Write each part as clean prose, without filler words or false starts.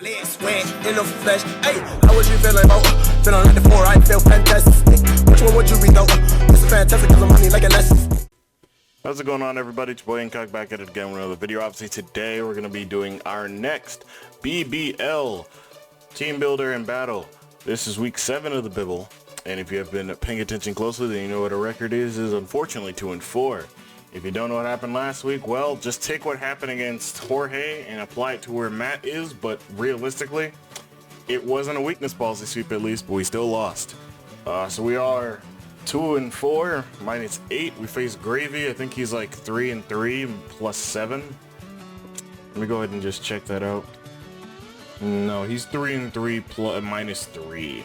Sweat in the flesh. Hey, how was you feeling? Oh, feeling like the 4, I feel fantastic. Which one would you be though? This is fantastic because I'm honey like a lesson. How's it going on, everybody? It's your boy IncogM back at it again with another video. Obviously today we're going to be doing our next BBL team builder and battle. This is week 7 of the Bibble, and if you have been paying attention closely, then you know what our record is unfortunately 2-4. If you don't know what happened last week, well, just take what happened against Jorge and apply it to where Matt is, but realistically, it wasn't a weakness policy sweep at least, but we still lost. So we are 2-4, -8. We face Greyvee. I think he's like 3-3 plus 7. Let me go ahead and just check that out. No, he's 3-3 plus -3.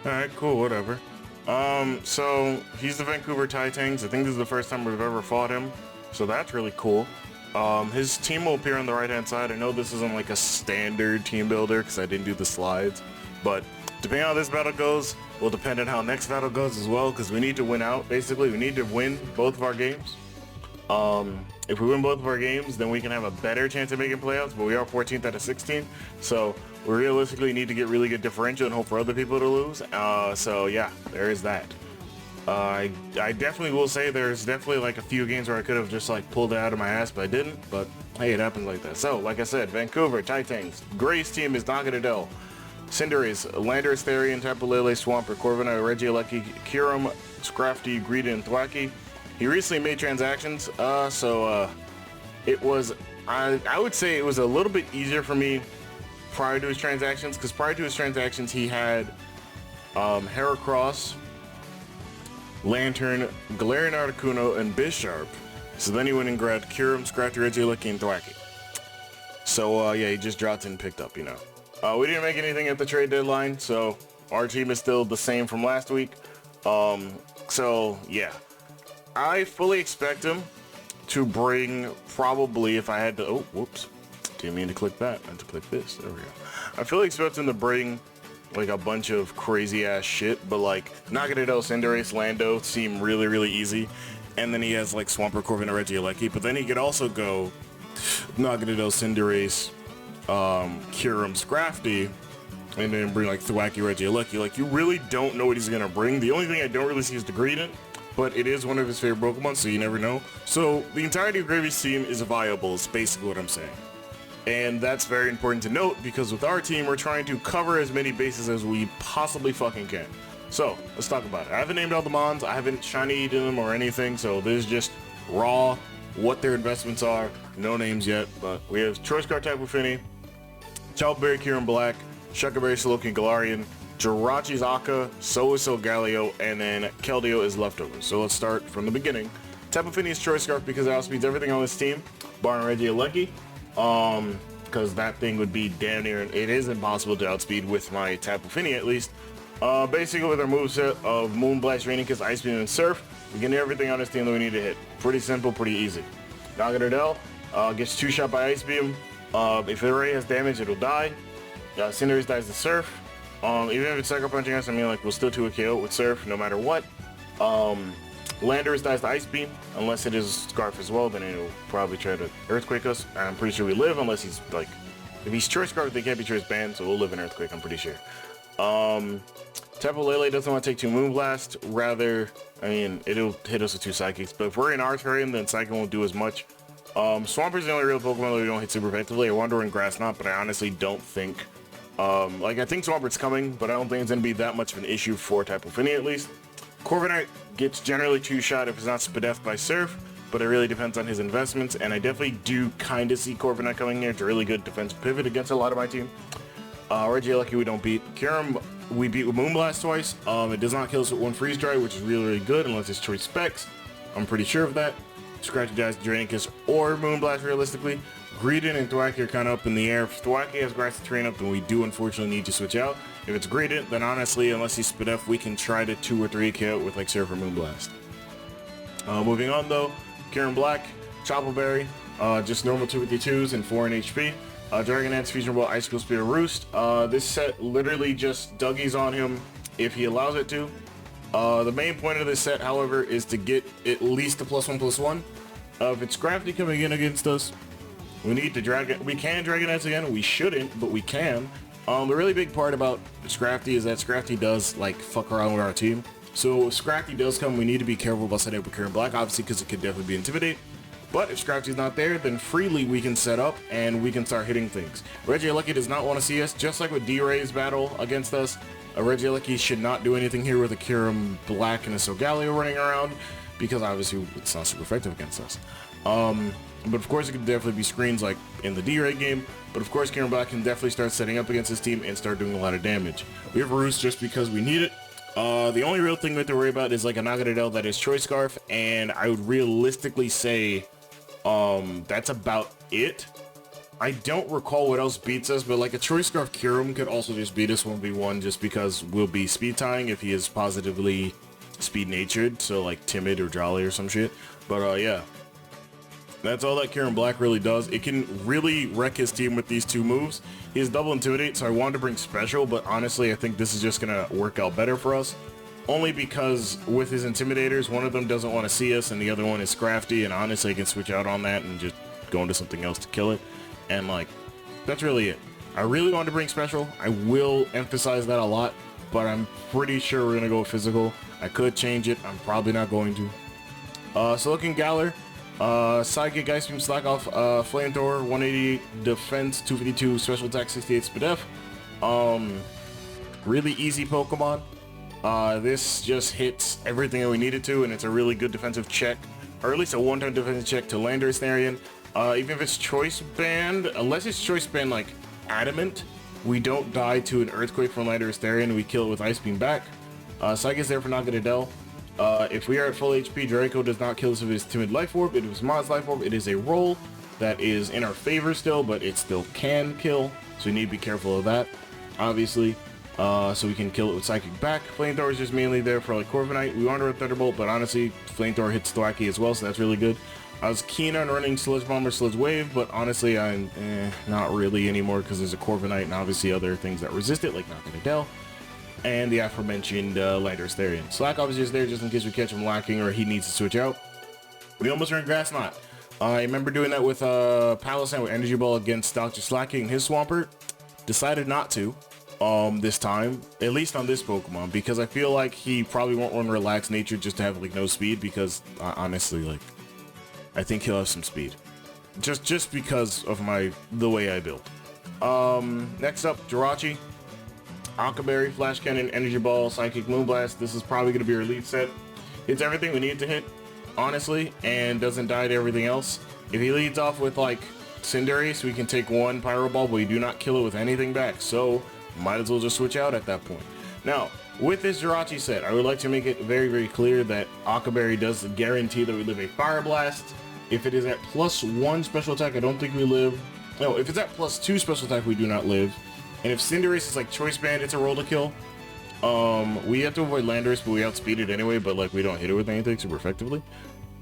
Alright, cool, whatever. So he's the Vancouver Titangs. I think this is the first time we've ever fought him, so that's really cool. His team will appear on the right hand side. I know this isn't like a standard team builder because I didn't do the slides, but depending on how this battle goes will depend on how next battle goes as well, because we need to win out. Basically, we need to win both of our games. If we win both of our games, then we can have a better chance of making playoffs, but we are 14th out of 16, so we realistically need to get really good differential and hope for other people to lose. So yeah, there is that. I definitely will say there's definitely like a few games where I could have just like pulled it out of my ass, but I didn't. But hey, it happens like that. So like I said, Vancouver Titangs. Gray's team is Nagadadel, Cinderace, Landorus, Therian, Tapulele, Swampert, Corviknight, Regielekis, Kyurem, Scrafty, Greedent, and Thwackey. He recently made transactions, it was, I would say it was a little bit easier for me prior to his transactions, because prior to his transactions he had Heracross, Lantern, Galarian Articuno, and Bisharp. So then he went and grabbed Kyurem, Scrafty, Regielekis, and Thwackey. So yeah, he just dropped and picked up, you know. We didn't make anything at the trade deadline, so our team is still the same from last week. So yeah. I fully expect him to bring, probably, if I had to, oh, whoops, didn't mean to click that, I meant to click this, there we go. I fully expect him to bring, like, a bunch of crazy-ass shit, but, like, Nagadadel, Cinderace, Lando seem really, really easy, and then he has, like, Swampert, Corviknight, Regielekis, but then he could also go Nagadadel, Cinderace, Kyurem, Scrafty, and then bring, like, Thwackey, Regielekis. Like, you really don't know what he's gonna bring. The only thing I don't really see is the Greedent, but it is one of his favorite Pokemon, so you never know. So the entirety of Greyvee's team is viable, is basically what I'm saying. And that's very important to note, because with our team, we're trying to cover as many bases as we possibly fucking can. So, let's talk about it. I haven't named all the Mons, I haven't shinied them or anything, so this is just raw, what their investments are, no names yet, but we have Choice Card Tapu Fini, Childberry, Kyurem Black, Shuckerberry, Slowking, Galarian, Jirachi's Aka, so is Solgaleo, and then Keldeo is leftover. So let's start from the beginning. Tapu Fini is Choice Scarf because it outspeeds everything on this team, barring Regielekis. Because that thing would be damn near, it is impossible to outspeed with my Tapu Fini at least. Basically with our moveset of Moon Blast, Regielekis, Ice Beam, and Surf, we can do everything on this team that we need to hit. Pretty simple, pretty easy. Nagadadel gets 2-shot by Ice Beam. If it already has damage, it'll die. Cinderace dies to Surf. Even if it's Sucker Punching us, I mean, like, we'll still do a KO with Surf no matter what. Landorus dies to Ice Beam, unless it is Scarf as well, then it'll probably try to Earthquake us. I'm pretty sure we live, unless he's, like, if he's Choice Scarf, they can't be Choice Banned, so we'll live in Earthquake, I'm pretty sure. Tapulele doesn't want to take 2 Moon Blast, rather, I mean, it'll hit us with 2 Psychics, but if we're in our terrain, then Psychic won't do as much. Swamper's the only real Pokemon that we don't hit super effectively. I wonder in Grass Knot, but I honestly don't think like, I think Swampert's coming, but I don't think it's going to be that much of an issue for Tapu Fini at least. Corviknight gets generally 2-shot if it's not Spadef by Surf, but it really depends on his investments, and I definitely do kind of see Corviknight coming here. It's a really good defensive pivot against a lot of my team. Regielekis we don't beat. Kyurem we beat with Moonblast twice. It does not kill us with 1 Freeze Dry, which is really, really good unless it's Choice Specs. I'm pretty sure of that. Scratchy dies to Regielekis or Moonblast realistically. Greedent and Thwackey are kind of up in the air. If Thwackey has Grass to train up, then we do unfortunately need to switch out. If it's Greedent, then honestly, unless he's Spadef, we can try to 2 or 3 KO with like Surf or Moonblast. Moving on though, Kyurem Black, Choppleberry, just normal 252s and 4 in HP. Dragonance, Fusion Ball, Icicle Spear, Roost. This set literally just Dougies on him if he allows it to. The main point of this set, however, is to get at least a +1/+1. If it's Scrafty coming in against us, We need to we can Dragonite again. We shouldn't, but we can. The really big part about Scrafty is that Scrafty does like fuck around with our team. So if Scrafty does come, we need to be careful about setting up a Kyurem Black, obviously, because it could definitely be Intimidate. But if Scrafty's not there, then freely we can set up and we can start hitting things. Regielekis does not want to see us, just like with D-Ray's battle against us. Regielekis should not do anything here with a Kyurem Black and a Solgaleo running around, because obviously it's not super effective against us. But of course it could definitely be screens like in the D-Ray game, but of course Kyurem Black can definitely start setting up against his team and start doing a lot of damage. We have Roost just because we need it. The only real thing we have to worry about is like a Naganadel that is Choice Scarf, and I would realistically say that's about it. I don't recall what else beats us, but like a Choice Scarf Kyurem could also just beat us 1v1 just because we'll be speed tying if he is positively speed natured, so like timid or jolly or some shit. But yeah, that's all that Kyurem Black really does. It can really wreck his team with these two moves. He has double Intimidate, so I wanted to bring Special, but honestly I think this is just gonna work out better for us. Only because with his Intimidators, one of them doesn't want to see us and the other one is Scrafty, and honestly I can switch out on that and just go into something else to kill it. And like, that's really it. I really wanted to bring Special. I will emphasize that a lot, but I'm pretty sure we're gonna go physical. I could change it. I'm probably not going to. So looking Galar, Psychic, Ice Beam, Slack Off, Flamethrower, 188 Defense, 252 Special Attack, 68 Spadef. Really easy Pokemon. This just hits everything that we needed to, and it's a really good defensive check, or at least a one-time defensive check to Landorus Therian. Even if it's Choice Band, unless it's Choice Band like Adamant, we don't die to an Earthquake from Landorus Therian, we kill it with Ice Beam back. Psychic is there for Naganadel. If we are at full HP, Draco does not kill us with his Timid Life Orb. It was Mod's Life Orb. It is a roll that is in our favor still, but it still can kill, so we need to be careful of that, obviously. So we can kill it with Psychic back. Flamethrower is just mainly there for like Corviknight. We want to run Thunderbolt, but honestly, Flamethrower hits Thwacky as well, so that's really good. I was keen on running Sludge Bomb or Sludge Wave, but honestly, I'm not really anymore because there's a Corviknight and obviously other things that resist it, like Naganadel, and the aforementioned Landorus Therian. Slack Off is just there just in case we catch him lacking or he needs to switch out. We almost ran Grass Knot. I remember doing that with Palossand with Energy Ball against Dr. Slacking and his Swampert. Decided not to this time, at least on this Pokemon, because I feel like he probably won't run Relaxed Nature just to have like no speed, because honestly, like, I think he'll have some speed. Just because of the way I build. Next up, Jirachi. Aqua Berry, Flash Cannon, Energy Ball, Psychic Moonblast. This is probably going to be our lead set. Hits everything we need to hit, honestly, and doesn't die to everything else. If he leads off with like Cinderace, we can take one Pyro Ball, but we do not kill it with anything back, so might as well just switch out at that point. Now, with this Jirachi set, I would like to make it very, very clear that Aqua Berry does guarantee that we live a Fire Blast. If it is at +1 special attack, I don't think we live. No, if it's at +2 special attack, we do not live. And if Cinderace is like Choice Band, it's a roll to kill. We have to avoid Landorus, but we outspeed it anyway, but like we don't hit it with anything super effectively.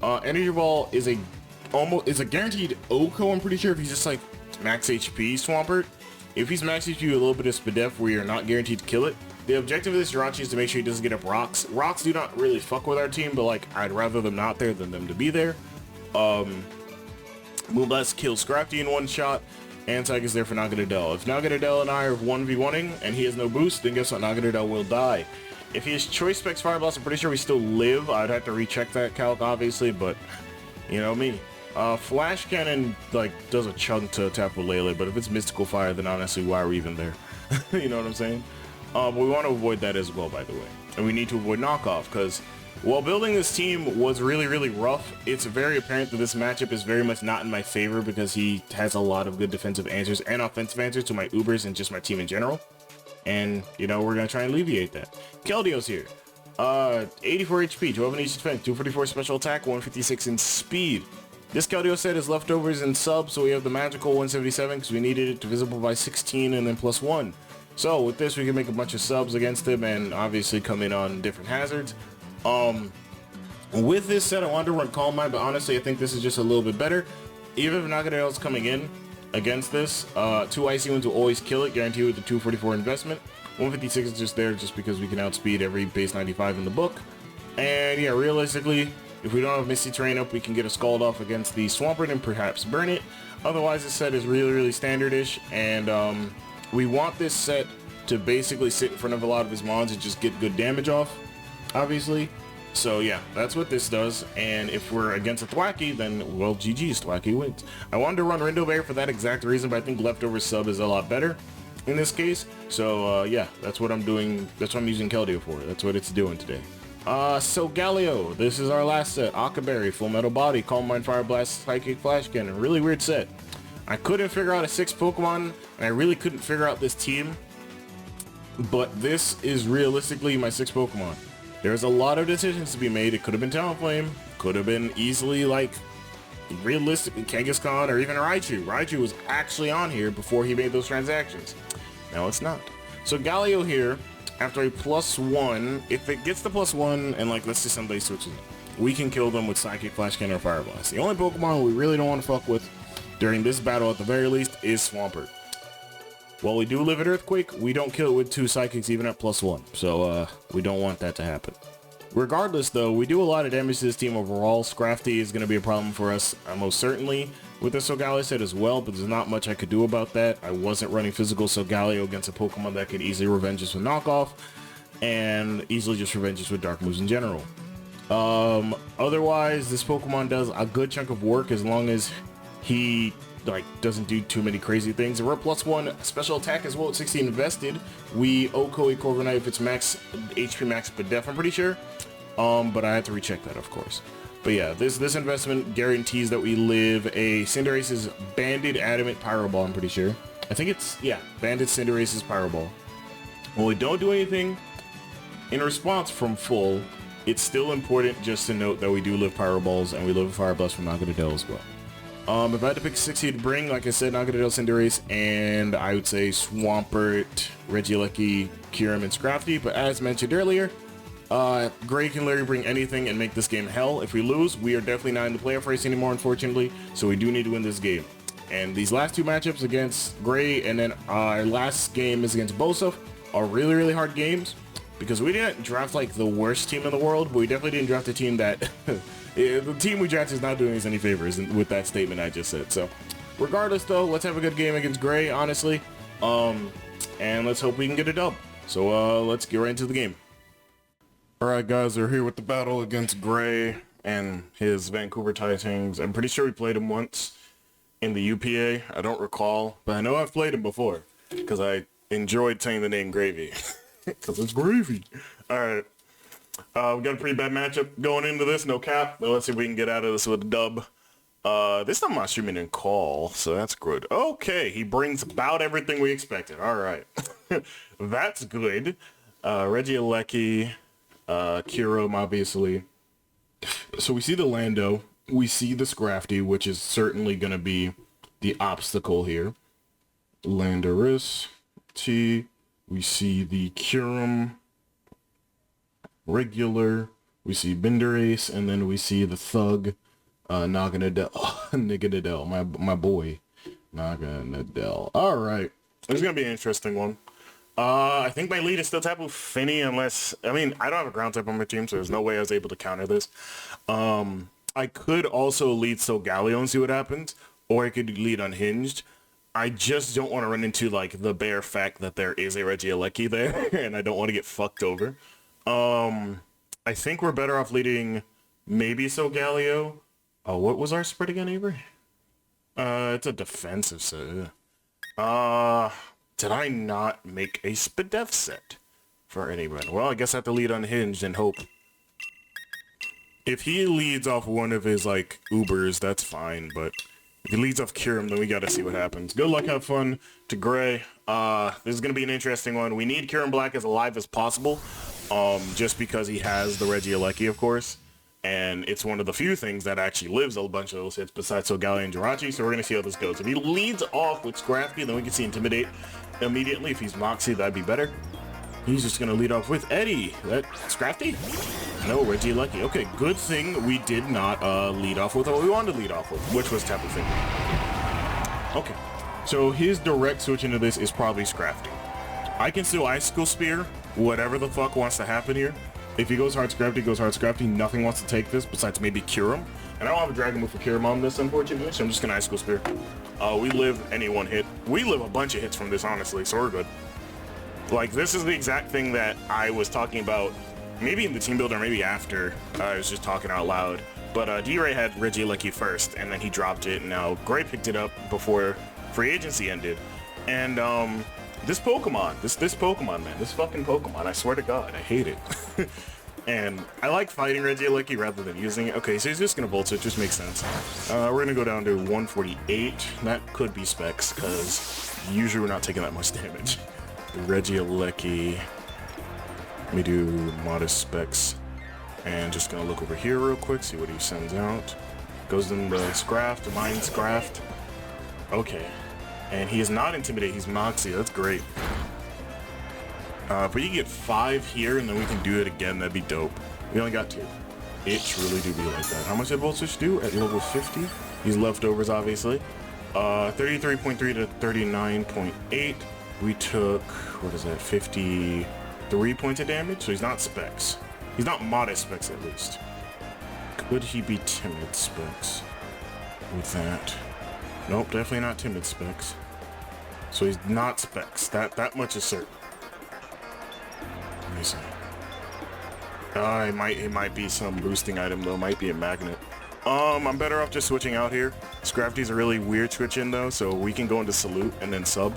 Energy Ball is a guaranteed OHKO, I'm pretty sure, if he's just like max HP Swampert. If he's max HP with a little bit of Spadef, we are not guaranteed to kill it. The objective of this Jirachi is to make sure he doesn't get up Rocks. Rocks do not really fuck with our team, but like I'd rather them not there than them to be there. Moonblast kills Scrafty in one shot, and Psychic is there for Naganadel. If Naganadel and I are 1v1ing and he has no boost, then guess what? Naganadel will die. If he has Choice Specs Fire Blast, I'm pretty sure we still live. I'd have to recheck that calc, obviously, but you know me. Flash Cannon like does a chunk to Tapu Lele, but if it's Mystical Fire, then honestly, why are we even there? You know what I'm saying? But we want to avoid that as well, by the way. And we need to avoid knockoff, because while building this team was really, really rough, it's very apparent that this matchup is very much not in my favor because he has a lot of good defensive answers and offensive answers to my Ubers and just my team in general. And, you know, we're going to try and alleviate that. Keldio's here. 84 HP, 12 in each defense, 244 special attack, 156 in speed. This Keldeo set is leftovers in sub, so we have the magical 177 because we needed it divisible by 16 and then +1. So with this, we can make a bunch of subs against him and obviously come in on different hazards. With this set, I wanted to run Calm Mind, but honestly, I think this is just a little bit better. Even if Naganadel coming in against this, 2 Icy Winds will always kill it, guaranteed with the 244 investment. 156 is just there just because we can outspeed every base 95 in the book. And yeah, realistically, If we don't have Misty Terrain up, we can get a Scald off against the Swampert and perhaps burn it. Otherwise, this set is really standardish, and we want this set to basically sit in front of a lot of his mons and just get good damage off, obviously. So yeah, that's what this does, and if we're against a Thwackey, then, well, GG's, Thwackey wins. I wanted to run Rindobear for that exact reason, but I think Leftover Sub is a lot better in this case. So yeah, that's what I'm doing. That's what I'm using Keldeo for. That's what it's doing today. So Galio, this is our last set. Akaberry, Full Metal Body, Calm Mind, Fire Blast, Psychic Flash Cannon. Really weird set. I couldn't figure out a 6 Pokemon, and I really couldn't figure out this team, but this is realistically my 6 Pokemon. There's a lot of decisions to be made. It could have been Talonflame, could have been easily, like, realistically Kangaskhan, or even Raichu. Raichu was actually on here before he made those transactions. Now it's not. So Galio here, after a +1, if it gets the +1, and like, let's say somebody switches it, we can kill them with Psychic Flash Cannon or Fire Blast. The only Pokemon we really don't want to fuck with during this battle, at the very least, is Swampert. While we do live at Earthquake, we don't kill it with 2 Psychics even at +1, so we don't want that to happen. Regardless though, we do a lot of damage to this team overall. Scrafty is going to be a problem for us, most certainly, with the Solgaleo set as well, but there's not much I could do about that. I wasn't running physical Solgaleo against a Pokemon that could easily revenge us with knockoff, and easily just revenge us with dark moves in general. Otherwise, this Pokemon does a good chunk of work as long as he doesn't do too many crazy things. We're +1 special attack as well at 16 invested. We Oko a Corviknight if it's max HP max Spadef, I'm pretty sure. But I had to recheck that, of course. But yeah, this investment guarantees that we live a Cinderace's Banded Adamant Pyro Ball, I'm pretty sure. I think it's, yeah, Banded Cinderace's Pyro Ball. When we don't do anything in response from full, it's still important just to note that we do live Pyro Balls and we live a Fire Blast from Naganadel as well. If I had to pick a 6 to bring, like I said, Naganadel, Cinderace, and I would say Swampert, Regielekis, Kyurem, and Scrafty. But as mentioned earlier, Gray can literally bring anything and make this game hell. If we lose, we are definitely not in the playoff race anymore, unfortunately. So we do need to win this game. And these last 2 matchups against Gray, and then our last game is against Bosa, are really hard games. Because we didn't draft like the worst team in the world, but we definitely didn't draft a team that... the team we drafted is not doing us any favors with that statement I just said. So regardless though, let's have a good game against Gray, honestly. And let's hope we can get a dub. So let's get right into the game. Alright guys, we're here with the battle against Gray and his Vancouver Titangs. I'm pretty sure we played him once in the UPA. I don't recall, but I know I've played him before because I enjoyed saying the name Greyvee. Because it's Greyvee. Alright. We got a pretty bad matchup going into this, no cap. But let's see if we can get out of this with a dub. This time I'm not streaming in call, so that's good. Okay, he brings about everything we expected. Alright. That's good. Regielekis, Kyurem, obviously. So we see the Lando. We see the Scrafty, which is certainly going to be the obstacle here. Landorus, T. We see the Kyurem. Regular, we see Binderace, and then we see the Thug, Naganadel, my boy, Naganadel. All right, this is gonna be an interesting one. I think my lead is still Tapu Fini, unless, I mean, I don't have a ground type on my team, so there's no way I was able to counter this. I could also lead Solgaleo and see what happens, or I could lead Unhinged. I just don't want to run into like the bare fact that there is a Regielekis there, and I don't want to get fucked over. I think we're better off leading maybe Solgaleo. Oh, what was our spread again, Avery? It's a defensive set. Did I not make a Spadef set for anyone? Well, I guess I have to lead Unhinged and hope. If he leads off one of his, like, Ubers, that's fine, but if he leads off Kyurem, then we gotta see what happens. Good luck, have fun to Gray. This is gonna be an interesting one. We need Kyurem Black as alive as possible. Just because he has the Regielekis, of course, and it's one of the few things that actually lives a bunch of those hits besides Solgaleo and Jirachi, so we're going to see how this goes. If he leads off with Scrafty, then we can see Intimidate immediately. If he's Moxie, that'd be better. He's just going to lead off with Eddie. That Scrafty? No, Regielekis. Okay, good thing we did not lead off with what we wanted to lead off with, which was Tapu Fini. Okay, so his direct switch into this is probably Scrafty. I can still Icicle Spear whatever the fuck wants to happen here. If he goes hard Scrafty, goes hard Scrafty. Nothing wants to take this besides maybe cure him. And I don't have a dragon move for cure him on this, unfortunately, so I'm just gonna Ice School Spear. We live any one hit. We live a bunch of hits from this, honestly, so we're good. Like, this is the exact thing that I was talking about, maybe in the team builder, maybe after I was just talking out loud. But D-Ray had Regielekis first, and then he dropped it, and now Gray picked it up before free agency ended. And this Pokemon, this Pokemon, man, this fucking Pokemon, I swear to God, I hate it. And I like fighting Regielekis rather than using it. Okay, so he's just gonna Volt Switch, just makes sense. We're gonna go down to 148. That could be specs, because usually we're not taking that much damage. Regielekis. Let me do modest specs. And just gonna look over here real quick, see what he sends out. Goes in the Scraft, Mind Scraft. Okay. And he is not Intimidate, he's Moxie, that's great. But you get 5 here, and then we can do it again, that'd be dope. We only got 2. It truly do be like that. How much did Volt Switch do at level 50? These leftovers, obviously. 33.3 to 39.8. We took, what is that, 53 points of damage? So he's not specs. He's not modest specs, at least. Could he be timid specs with that? Nope, definitely not timid specs. So he's not specs. That much is certain. Let me see. It might be some boosting item though. Might be a magnet. I'm better off just switching out here. Scrafty's a really weird switch in though, so we can go into Salute and then sub.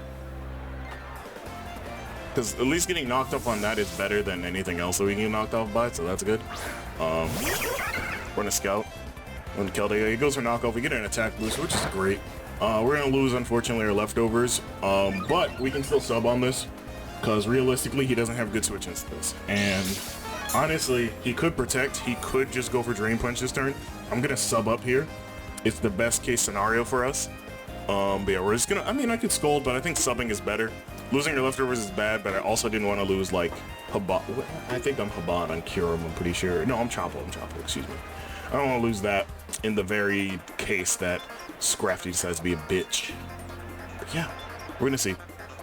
Because at least getting knocked off on that is better than anything else that we can get knocked off by, so that's good. We're gonna Scout. When Keldeo, he goes for knockoff, we get an attack boost, which is great. We're gonna lose, unfortunately, our leftovers, but we can still sub on this, because realistically, he doesn't have good switch into this. And honestly, he could protect, he could just go for Drain Punch this turn. I'm gonna sub up here. It's the best case scenario for us. But yeah, we're just gonna, I mean, I could Scold, but I think subbing is better. Losing your leftovers is bad, but I also didn't want to lose, like, Haban. I think I'm Haban on Kyurem, I'm pretty sure. No, I'm Chople, excuse me. I don't want to lose that in the very case that Scrafty decides to be a bitch. But yeah, we're gonna see.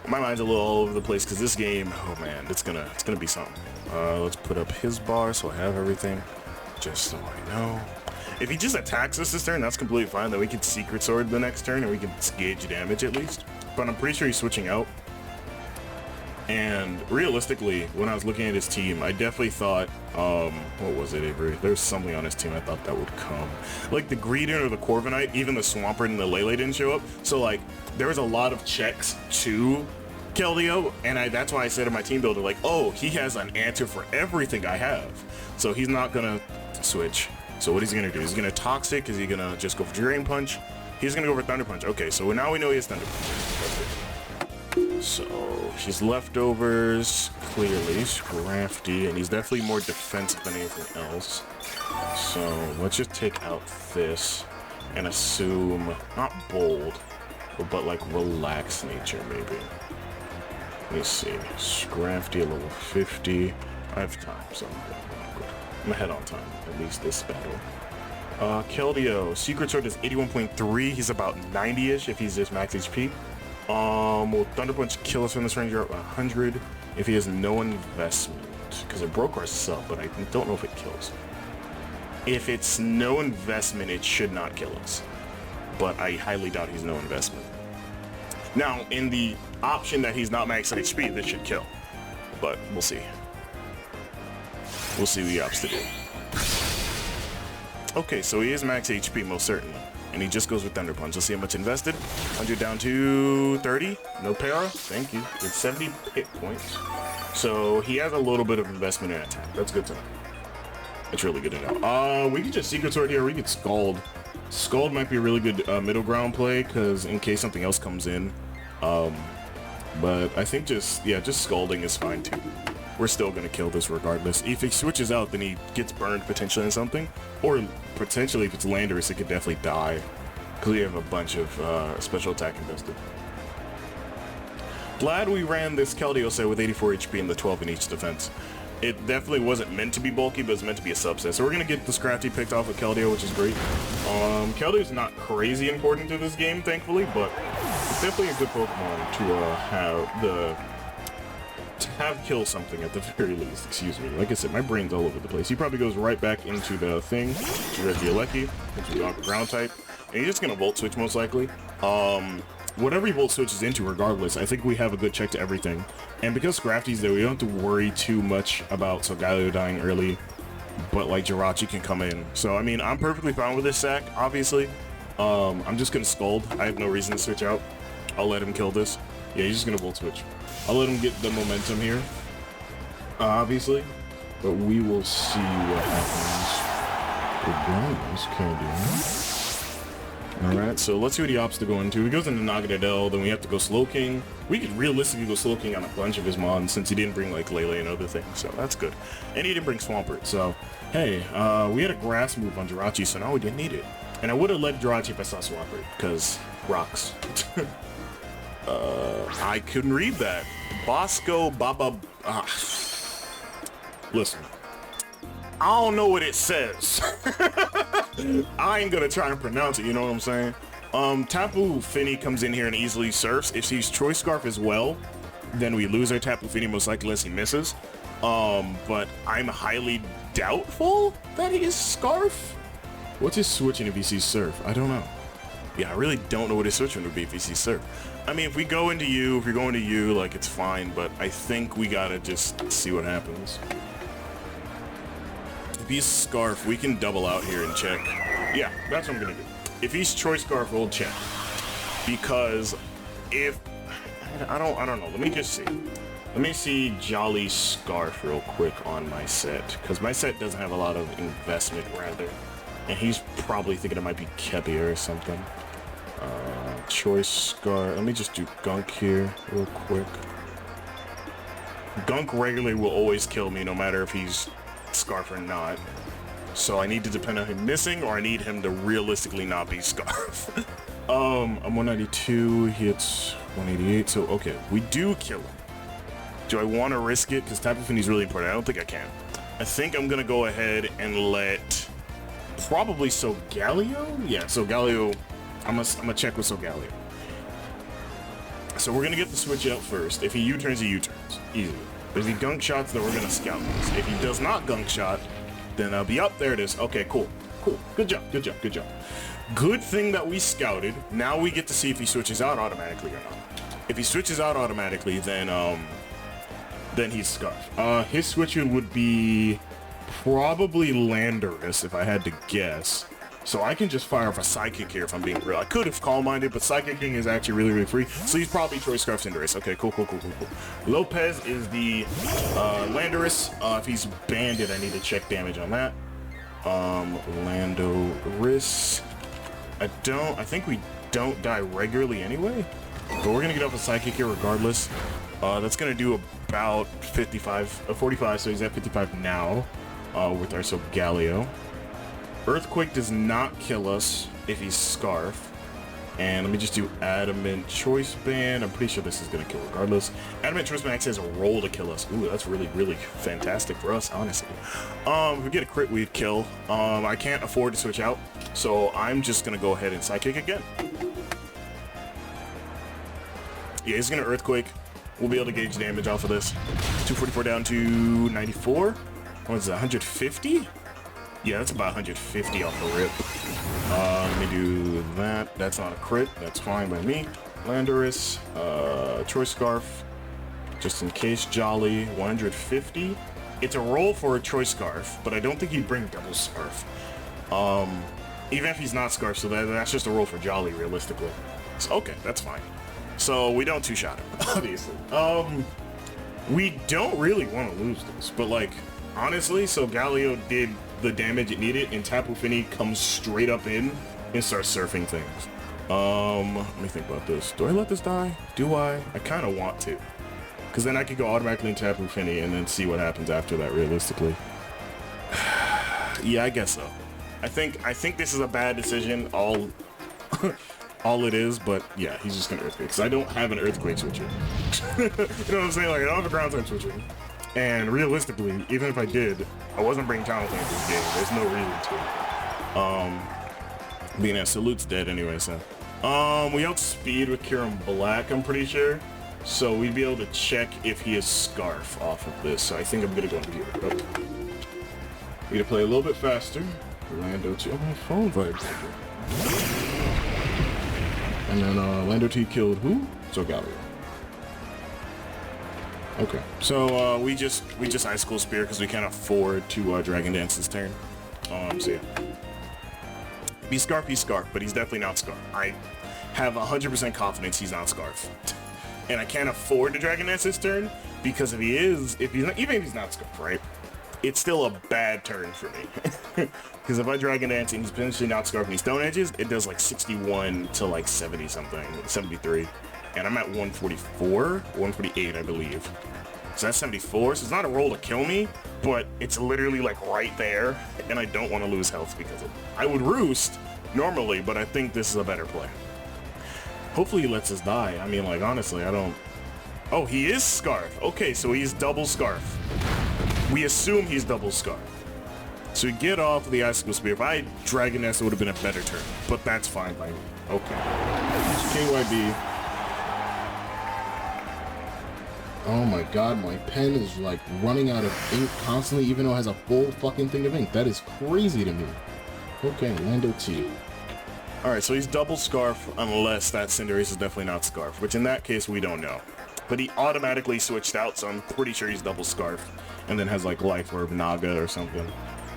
My mind's a little all over the place because this game, oh man, it's gonna be something. Let's put up his bar so I have everything, just so I know. If he just attacks us this turn, that's completely fine. Then we can Secret Sword the next turn and we can gauge damage at least. But I'm pretty sure he's switching out. And realistically, when I was looking at his team, I definitely thought, what was it, Avery? There's something on his team I thought that would come. Like the Greedent or the Corviknight, even the Swampert and the Lele didn't show up. So like, there was a lot of checks to Keldeo, and that's why I said to my team builder, like, oh, he has an answer for everything I have. So he's not gonna switch. So what is he gonna do? He's gonna Toxic? Is he gonna just go for Drain Punch? He's gonna go for Thunder Punch. Okay, so now we know he has Thunder Punch. So he's leftovers, clearly Scrafty, and he's definitely more defensive than anything else. So let's just take out this and assume, not bold, but like relaxed nature maybe. Let me see, Scrafty at level 50. I have time, so I'm ahead on time, at least this battle. Keldeo, Secret Sword is 81.3, he's about 90-ish if he's just max HP. Will Thunder Punch kill us from this range at 100 if he has no investment? Because it broke our sub, but I don't know if it kills. If it's no investment, it should not kill us. But I highly doubt he's no investment. Now, in the option that he's not max HP, this should kill. But we'll see. We'll see what he opts to do. Okay, so he is max HP, most certainly. And he just goes with Thunder Punch. Let's see how much invested. 100 down to 30. No para. Thank you. It's 70 hit points. So he has a little bit of investment in attack. That's good to know. It's really good to know. We could just Secret Sword here. We could Scald. Scald might be a really good middle ground play because in case something else comes in. But I think just Scalding is fine too. We're still going to kill this regardless. If he switches out, then he gets burned potentially in something. Or potentially if it's Landorus, it could definitely die. Because we have a bunch of special attack invested. Glad we ran this Keldeo set with 84 HP and the 12 in each defense. It definitely wasn't meant to be bulky, but it's meant to be a subset. So we're going to get the Scrafty picked off with Keldeo, which is great. Keldeo's not crazy important to this game, thankfully, but it's definitely a good Pokemon to have. have kill something at the very least. Excuse me. Like I said, my brain's all over the place. He probably goes right back into the thing, Regielekis, which is on ground type, and he's just gonna Volt Switch most likely. Whatever he Volt Switches into, regardless, I think we have a good check to everything. And because Scrafty's there, we don't have to worry too much about Galio dying early, but like Jirachi can come in. So I mean, I'm perfectly fine with this sack, obviously. I'm just gonna Scald. I have no reason to switch out. I'll let him kill this. Yeah, he's just gonna Volt Switch. I'll let him get the momentum here, obviously, but we will see what happens. Alright, so let's see what he opts to go into. He goes into Nagadadel, then we have to go Slow King. We could realistically go Slow King on a bunch of his mons since he didn't bring like Lele and other things, so that's good. And he didn't bring Swampert, so hey, we had a grass move on Jirachi, so now we didn't need it. And I would have led Jirachi if I saw Swampert, because rocks. I couldn't read that. Bosco Baba. Listen, I don't know what it says. I ain't gonna try and pronounce it, you know what I'm saying? Tapu Fini comes in here and easily surfs. If he's Choice Scarf as well, then we lose our Tapu Fini most likely unless he misses. But I'm highly doubtful that he is Scarf. What's his switching if he sees Surf? I don't know. Yeah, I really don't know what his switching would be if he sees Surf. I mean, if we go into you, if you're going to you, like, it's fine, but I think we gotta just see what happens. If he's Scarf, we can double out here and check. Yeah, that's what I'm gonna do. If he's Choice Scarf, we'll check. Because if... I don't know. Let me just see. Let me see Jolly Scarf real quick on my set. Because my set doesn't have a lot of investment, rather. And he's probably thinking it might be Kepia or something. Choice Scarf. Let me just do Gunk here real quick. Gunk regularly will always kill me no matter if he's Scarf or not. So I need to depend on him missing, or I need him to realistically not be Scarf. I'm 192, he hits 188, so okay, we do kill him. Do I want to risk it? Because Tapu Fini's really important. I don't think I can. I think I'm gonna go ahead and let probably Solgaleo? Yeah, Solgaleo. I'm gonna check with Solgaleo. So we're gonna get the switch out first. If he U-turns, he U-turns. Easy. But if he gunk shots, then we're gonna scout this. If he does not gunk shot, then I'll be up. There it is. Okay, cool. Cool. Good job. Good job. Good job. Good thing that we scouted. Now we get to see if he switches out automatically or not. If he switches out automatically, then he's Scarf. His switching would be probably Landorus, if I had to guess. So I can just fire off a Psychic here if I'm being real. I could have Calm Minded, but Psychic King is actually really, really free. So he's probably Choice Scarf Cinderace. Okay, cool. Lopez is the Landorus. If he's banded, I need to check damage on that. Landorus. I think we don't die regularly anyway. But we're gonna get off a Psychic here regardless. That's gonna do about 45, so he's at 55 now with our Solgaleo. Earthquake does not kill us if he's Scarf. And let me just do Adamant Choice Band. I'm pretty sure this is going to kill regardless. Adamant Choice Band actually has a roll to kill us. Ooh, that's really, really fantastic for us, honestly. If we get a crit, we'd kill. I can't afford to switch out, so I'm just going to go ahead and Psychic again. Yeah, he's going to Earthquake. We'll be able to gauge damage off of this. 244 down to 94. What is that, 150? Yeah, that's about 150 off the rip. Let me do that. That's not a crit. That's fine by me. Landorus, Choice Scarf, just in case. Jolly, 150. It's a roll for a Choice Scarf, but I don't think he'd bring double Scarf. Even if he's not Scarf, so that's just a roll for Jolly, realistically. So, okay, that's fine. So we don't two-shot him, obviously. We don't really want to lose this, but like, honestly, so Galio did the damage it needed, and Tapu Fini comes straight up in and starts surfing things. Let me think about this. Do I let this die? Do I? I kind of want to, because then I could go automatically in Tapu Fini and then see what happens after that, realistically. Yeah, I guess so. I think this is a bad decision, all it is, but yeah, he's just gonna Earthquake, because I don't have an Earthquake switcher. You know what I'm saying? Like, I don't have a ground type switcher. And realistically, even if I did, I wasn't bringing Talon Flame to this game. There's no reason to. Being that Salute's dead anyway, so. We outspeed with Kyurem Black, I'm pretty sure. So we'd be able to check if he has Scarf off of this. So I think I'm gonna go here. Okay. Need to play a little bit faster. Lando T. Oh, my phone vibrated. And then Lando T killed who? So Gallery. Okay. So we just Icicle Spear because we can't afford to Dragon Dance this turn. So yeah. Be Scarf, but he's definitely not Scarf. I have 100% confidence he's not Scarf. And I can't afford to Dragon Dance this turn because if he's not, even if he's not Scarf, right? It's still a bad turn for me. Because if I Dragon Dance and he's potentially not Scarf and he Stone Edges, it does like 61 to like 70 something, 73. And I'm at 144, 148, I believe. So that's 74, so it's not a roll to kill me, but it's literally like right there, and I don't want to lose health because of it. I would Roost normally, but I think this is a better play. Hopefully he lets us die. I mean, like, honestly, I don't... Oh, he is Scarf. Okay, so he's double Scarf. We assume he's double Scarf. So we get off the Icicle Spear. If I Dragon Nest, it would have been a better turn, but that's fine by me. Okay. KYB. Oh my god, my pen is like running out of ink constantly, even though it has a full fucking thing of ink. That is crazy to me. Okay, Lando T. Alright, so he's double Scarf unless that Cinderace is definitely not Scarf, which in that case we don't know. But he automatically switched out, so I'm pretty sure he's double Scarf. And then has like Life Orb, Naga or something.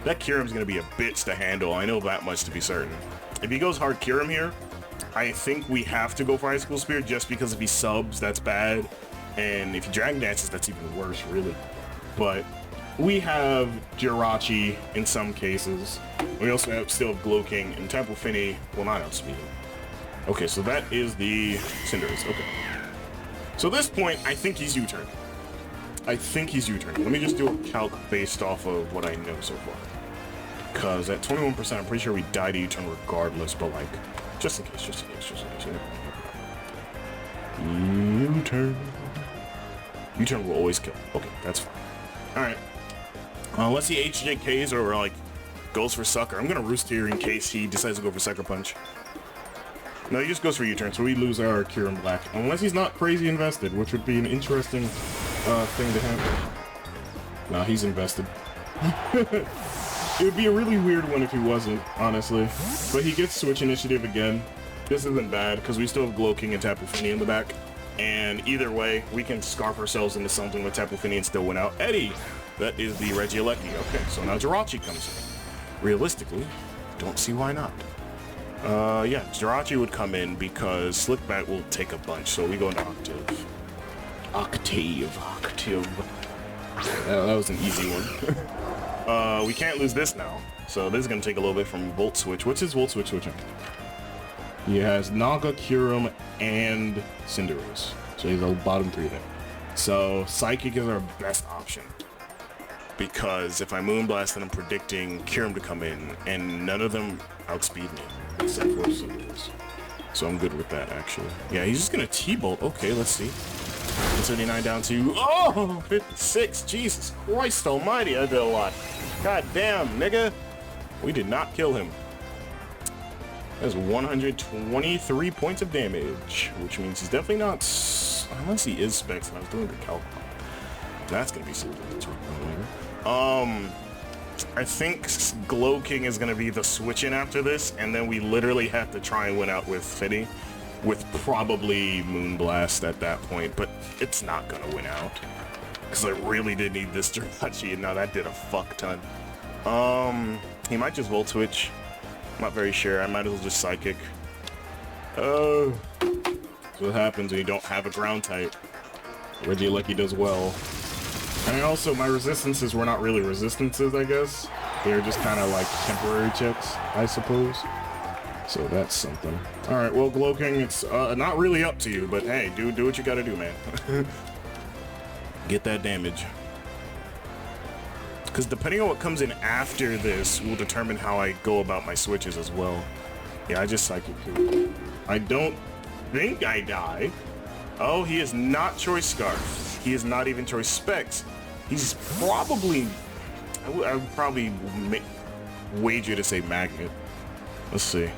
That Kyurem's gonna be a bitch to handle, I know that much to be certain. If he goes hard Kyurem here, I think we have to go for Icicle Spear just because if he subs, that's bad. And if he Dragon Dances, that's even worse, really. But we have Jirachi in some cases. We also have still have Glowking and Tapu Fini will not outspeed. Okay, so that is the Cinderace. Okay. So at this point, I think he's U-turn. I think he's U-turn. Let me just do a calc based off of what I know so far. Because at 21%, I'm pretty sure we die to U-turn regardless, but like, just in case, U-turn. U-turn will always kill. Okay, that's fine. Alright. Unless he HJKs or like goes for Sucker. I'm gonna Roost here in case he decides to go for Sucker Punch. No, he just goes for U-turn, so we lose our Kyurem Black. Unless he's not crazy invested, which would be an interesting thing to happen. Nah, he's invested. It would be a really weird one if he wasn't, honestly. But he gets Switch Initiative again. This isn't bad, because we still have Glowking and Tapu Fini in the back. And either way, we can Scarf ourselves into something with Tapu Fini and still win out. Eddie! That is the Regielekis. Okay, so now Jirachi comes in. Realistically, don't see why not. Yeah, Jirachi would come in because Slickback will take a bunch, so we go into Octave. Octave. That was an easy one. We can't lose this now, so this is going to take a little bit from Volt Switch. What's his Volt Switch switching? He has Naga, Kyurem, and Cinderace. So he's the bottom three there. So Psychic is our best option. Because if I Moonblast, then I'm predicting Kyurem to come in, and none of them outspeed me, except for Cinderace. So I'm good with that, actually. Yeah, he's just gonna T-Bolt. Okay, let's see. 79 down to, oh, 56. Jesus Christ almighty, I did a lot. God damn, nigga. We did not kill him. That's 123 points of damage, which means he's definitely not, unless he is Specs, and I was doing the calc. That's gonna be something to talk about later. I think Glowking is gonna be the switch in after this, and then we literally have to try and win out with Fini, with probably Moonblast at that point, but it's not gonna win out. Because I really did need this Jirachi, and now that did a fuck ton. He might just Volt Switch. I'm not very sure. I might as well just Psychic. Oh. That's what happens when you don't have a ground type. Regielekis does well. And also, my resistances were not really resistances, I guess. They were just kind of like temporary checks, I suppose. So that's something. Alright, well, Glowking, it's not really up to you, but hey, do what you gotta do, man. Get that damage. Because depending on what comes in after this will determine how I go about my switches as well. Yeah, I just Psychic here. I don't think I die. Oh, he is not Choice Scarf. He is not even Choice Specs. He's probably... I would probably wager to say Magnet. Let's see.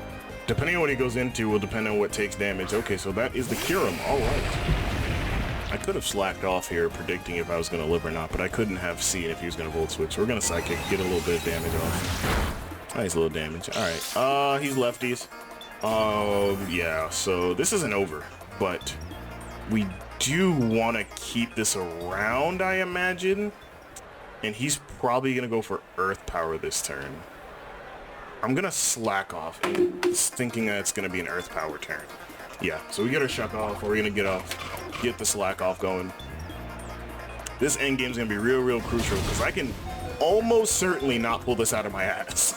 Depending on what he goes into will depend on what takes damage. Okay, so that is the Kyurem. Alright. could have slacked off here predicting if I was going to live or not, but I couldn't have seen if he was going to Volt Switch. So we're going to Psychic, get a little bit of damage off. Nice little damage. Alright, he's lefties. Yeah, so this isn't over, but we do want to keep this around, I imagine. And he's probably going to go for Earth Power this turn. I'm going to slack off, thinking that it's going to be an Earth Power turn. Yeah, so we get our Shuck off, we're going to get the slack off going. This end game is going to be real crucial, because I can almost certainly not pull this out of my ass.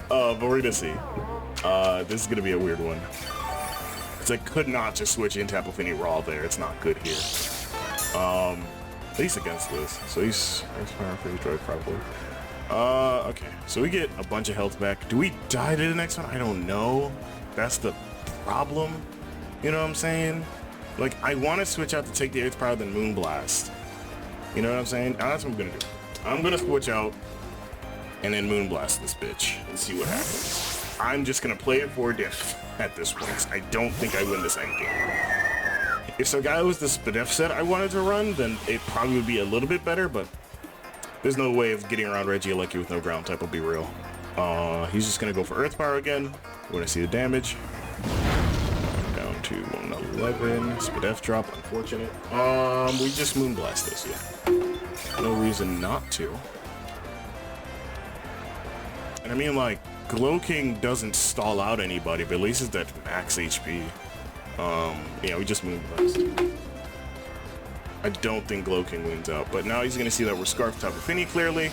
But we're going to see. This is going to be a weird one. Because I could not just switch in tap with any raw there. It's not good here. At least against this. So he's fire for his drive probably. Okay. So we get a bunch of health back. Do we die to the next one? I don't know. That's the problem. You know what I'm saying? Like, I want to switch out to take the Earth Power than Moon Blast. You know what I'm saying? That's what I'm going to do. I'm going to switch out and then Moon Blast this bitch and see what happens. I'm just going to play it for diff at this point. I don't think I win this end game. If Sargai was the Spadef set I wanted to run, then it probably would be a little bit better, but there's no way of getting around Regielekis with no ground type, will be real. He's just going to go for Earth Power again. We're going to see the damage. Down to 111. Spadef drop, unfortunate. We just Moon Blast this, yeah. No reason not to. And I mean, like, Glow King doesn't stall out anybody, but at least it's at max HP. Yeah, we just Moon Blast. I don't think Glow King wins out, but now he's gonna see that we're Scarf Tapu Fini clearly.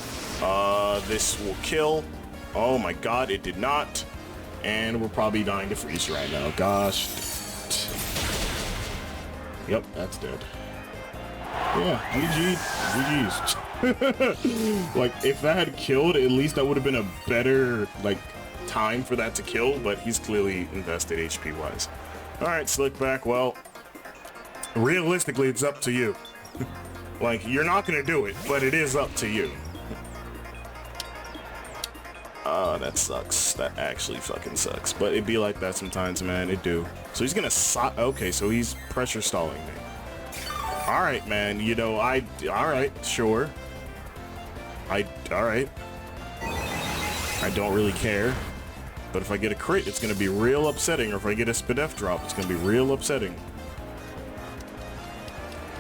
This will kill. Oh my god, it did not. And we're probably dying to freeze right now. Gosh. Yep, that's dead. Yeah, GG's. Like, if that had killed, at least that would have been a better, like, time for that to kill, but he's clearly invested HP-wise. Alright, Slickback, well, realistically, it's up to you. Like, you're not gonna do it, but it is up to you. That sucks. That actually fucking sucks. But it'd be like that sometimes, man. It do. So he's gonna okay, so he's pressure stalling me. Alright, man, you know, alright, sure. Alright. I don't really care. But if I get a crit, it's gonna be real upsetting, or if I get a Spadef drop, it's gonna be real upsetting.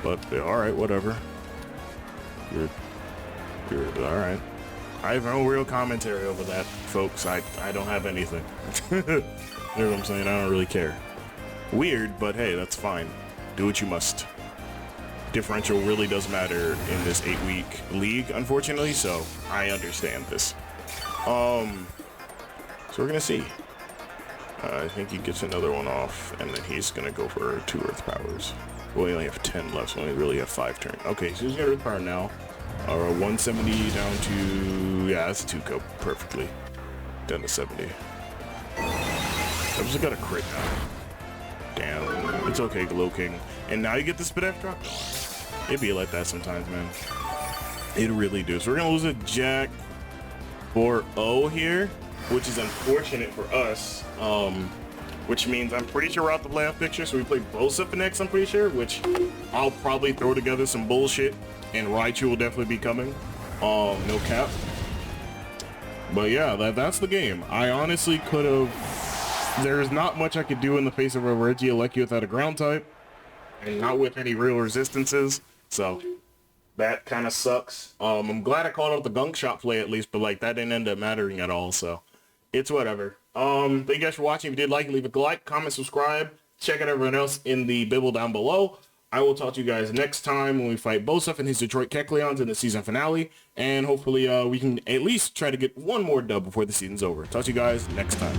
But, alright, whatever. You're alright. I have no real commentary over that, folks. I don't have anything. You know what I'm saying? I don't really care. Weird, but hey, that's fine. Do what you must. Differential really does matter in this 8-week league, unfortunately, so I understand this. So we're gonna see. I think he gets another one off, and then he's gonna go for 2 Earth Powers. Well, we only have 10 left, so we only really have 5 turns. Okay, so he's gonna Earth Power now. 170 down to, yeah, that's a 2-cup perfectly. Down to 70. I've just got a crit now. Damn, it's okay, Glow King. And now you get the Spadef drop. It'd be like that sometimes, man. It really do. So we're gonna lose a Jack 4-0 here, which is unfortunate for us. Which means I'm pretty sure we're out the playoff picture. So we play Bosa for next, I'm pretty sure, which I'll probably throw together some bullshit. And Raichu will definitely be coming. No cap. But yeah, that's the game. I honestly could have... There's not much I could do in the face of a Regielekis without a ground type. And not with any real resistances. So, that kind of sucks. I'm glad I called out the gunk shot play at least, but like that didn't end up mattering at all, so it's whatever. Thank you guys for watching. If you did like it, leave a like, comment, subscribe. Check out everyone else in the bibble down below. I will talk to you guys next time when we fight Bosef and his Detroit Kecleons in the season finale. And hopefully we can at least try to get one more dub before the season's over. Talk to you guys next time.